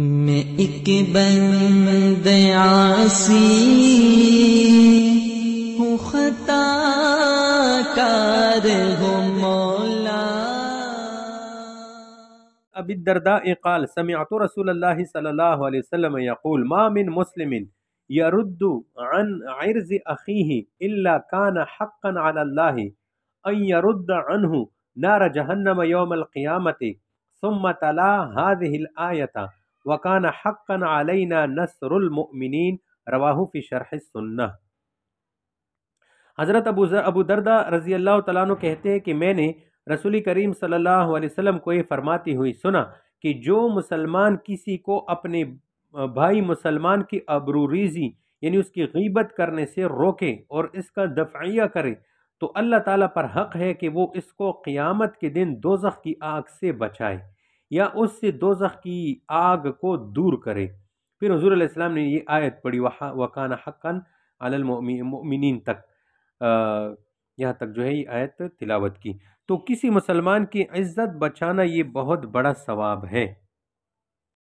میں ایک بند عاصی ہوں، خطا کار ہوں مولا۔ ابی الدرداء قال سمعت رسول اللہ صلی اللہ علیہ وسلم یقول ما من مسلم يرد عن عرض اخیہ الا كان حقا على اللہ ان يرد عنه نار جہنم یوم القیامت ثم تلا هذه الآیة وكان حقا علينا نصر المؤمنین رواہ فی شرح السنہ۔ حضرت ابو درداء رضی اللہ تعالیٰ عنہ کہتے ہیں کہ میں نے رسول کریم صلی اللہ علیہ وسلم کو یہ فرماتی ہوئی سنا کہ جو مسلمان کسی کو اپنے بھائی مسلمان کی ابروریزی یعنی اس کی غیبت کرنے سے روکے اور اس کا دفعیہ کرے تو اللہ تعالیٰ پر حق ہے کہ وہ اس کو قیامت کے دن دوزخ کی آگ سے بچائے یا اس سے دوزخ کی آگ کو دور کرے۔ پھر حضور علیہ السلام نے یہ آیت پڑھی وَكَانَ حَقًّا عَلَى الْمُؤْمِنِينَ تک، یہاں تک جو ہے یہ آیت تلاوت کی۔ تو کسی مسلمان کی عزت بچانا یہ بہت بڑا ثواب ہے۔